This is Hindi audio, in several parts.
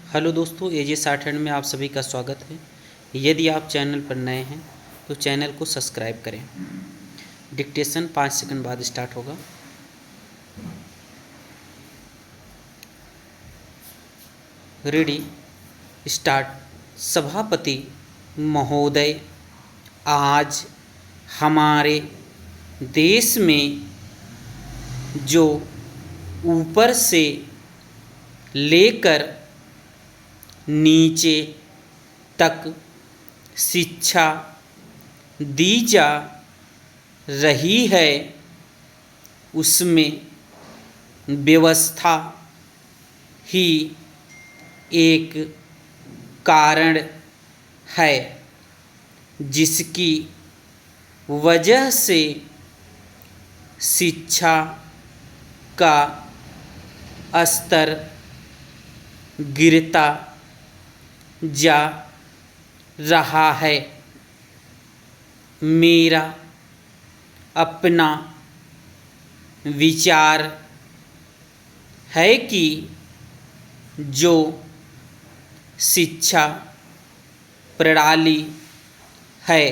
हेलो दोस्तों, एजे शॉर्ट हैंड में आप सभी का स्वागत है। यदि आप चैनल पर नए हैं तो चैनल को सब्सक्राइब करें। डिक्टेशन 5 सेकंड बाद स्टार्ट होगा। Ready, start. सभापति महोदय, आज हमारे देश में जो ऊपर से लेकर नीचे तक शिक्षा दी जा रही है, उसमें व्यवस्था ही एक कारण है, जिसकी वजह से शिक्षा का स्तर गिरता जा रहा है। मेरा अपना विचार है कि जो शिक्षा प्रणाली है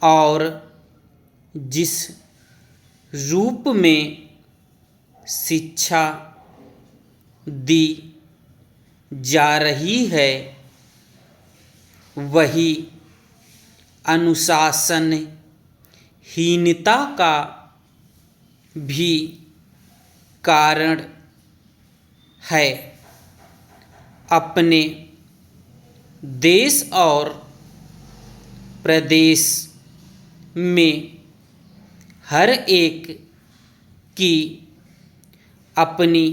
और जिस रूप में शिक्षा दी जा रही है, वही अनुशासनहीनता का भी कारण है। अपने देश और प्रदेश में हर एक की अपनी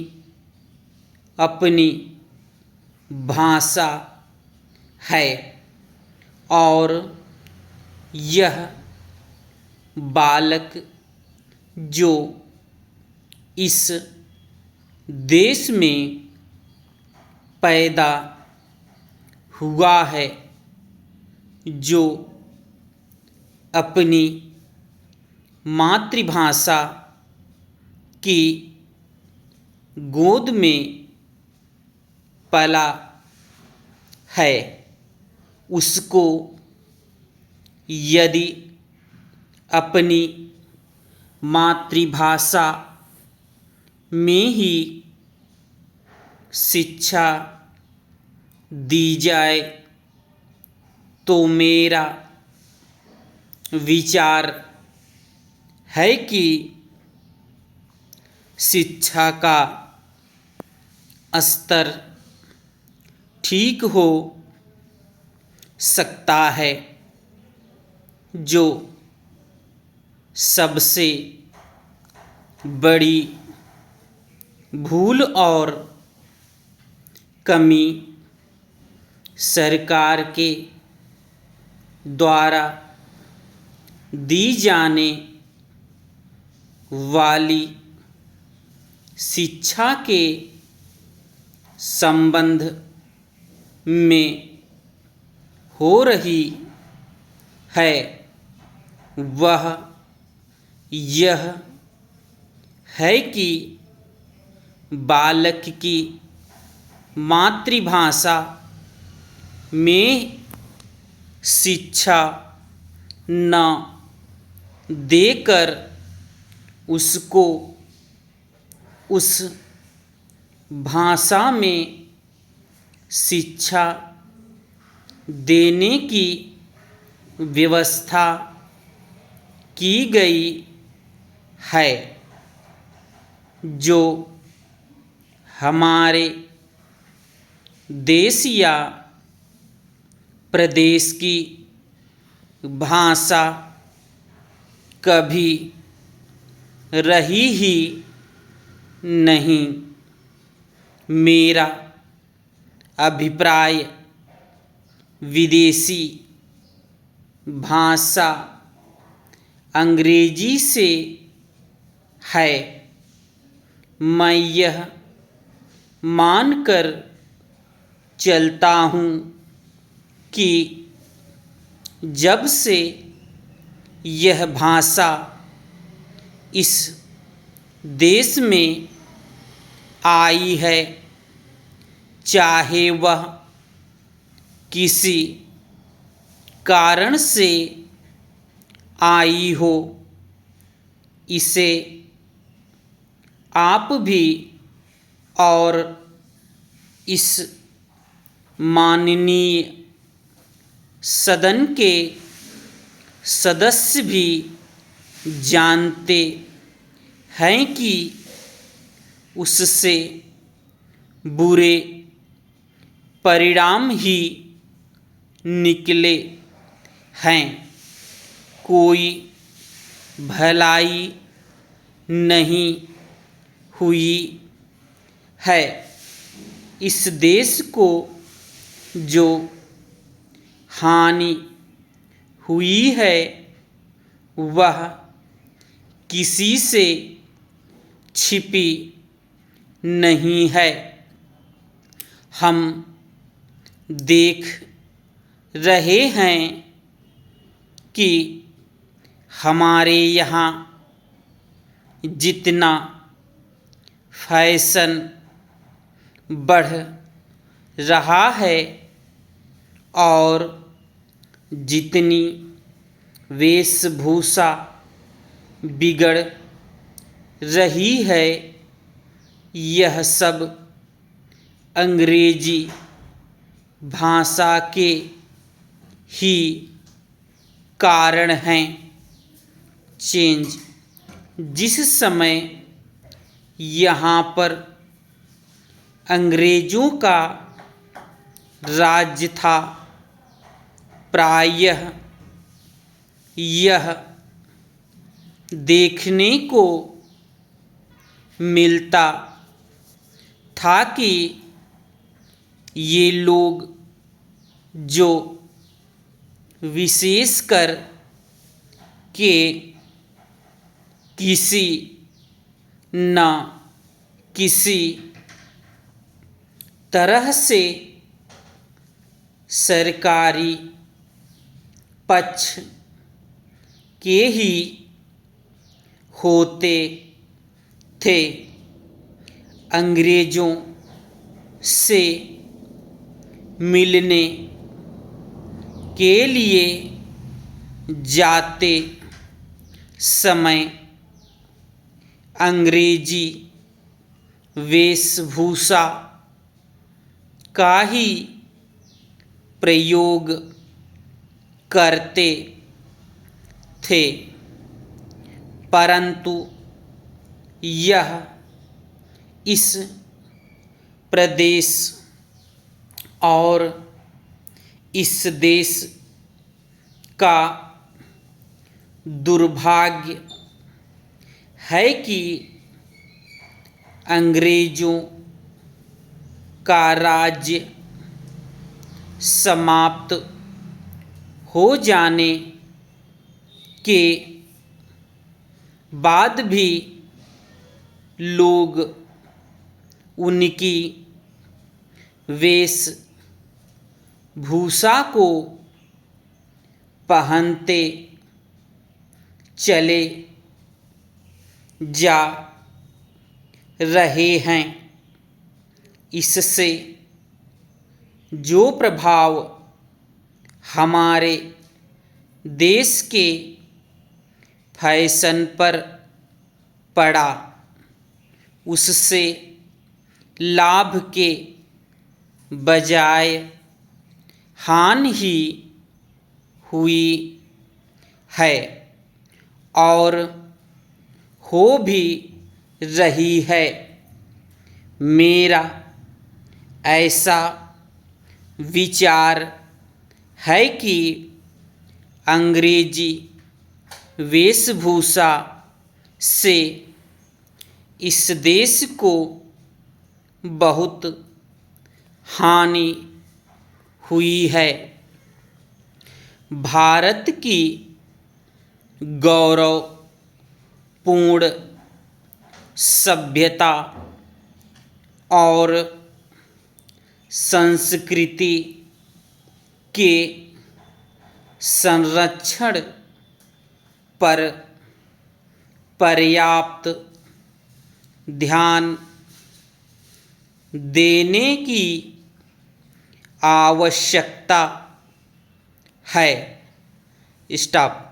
अपनी भाषा है और यह बालक जो इस देश में पैदा हुआ है, जो अपनी मातृभाषा की गोद में पला है, उसको यदि अपनी मातृभाषा में ही शिक्षा दी जाए तो मेरा विचार है कि शिक्षा का स्तर ठीक हो सकता है। जो सबसे बड़ी भूल और कमी सरकार के द्वारा दी जाने वाली शिक्षा के संबंध में हो रही है, वह यह है कि बालक की मातृभाषा में शिक्षा न देकर उसको उस भाषा में शिक्षा देने की व्यवस्था की गई है, जो हमारे देश या प्रदेश की भाषा कभी रही ही नहीं। मेरा अभिप्राय विदेशी भाषा अंग्रेजी से है। मैं यह मानकर चलता हूँ कि जब से यह भाषा इस देश में आई है, चाहे वह किसी कारण से आई हो, इसे आप भी और इस माननीय सदन के सदस्य भी जानते हैं कि उससे बुरे परिणाम ही निकले हैं। कोई भलाई नहीं हुई है। इस देश को जो हानि हुई है वह किसी से छिपी नहीं है। हम देख रहे हैं कि हमारे यहाँ जितना फैशन बढ़ रहा है और जितनी वेशभूषा बिगड़ रही है, यह सब अंग्रेजी भाषा के ही कारण हैं। चेंज जिस समय यहाँ पर अंग्रेज़ों का राज्य था, प्रायः यह देखने को मिलता था कि ये लोग जो विशेषकर के किसी न किसी तरह से सरकारी पक्ष के ही होते थे। अंग्रेज़ों से मिलने के लिए जाते समय अंग्रेजी वेशभूषा का ही प्रयोग करते थे, परंतु यह इस प्रदेश और इस देश का दुर्भाग्य है कि अंग्रेज़ों का राज्य समाप्त हो जाने के बाद भी लोग उनकी वेशभूषा को पहनते चले जा रहे हैं। इससे जो प्रभाव हमारे देश के फैशन पर पड़ा, उससे लाभ के बजाय हानि ही हुई है और हो भी रही है। मेरा ऐसा विचार है कि अंग्रेजी वेशभूषा से इस देश को बहुत हानि हुई है। भारत की गौरवपूर्ण सभ्यता और संस्कृति के संरक्षण पर पर्याप्त ध्यान देने की आवश्यकता है। स्टॉप।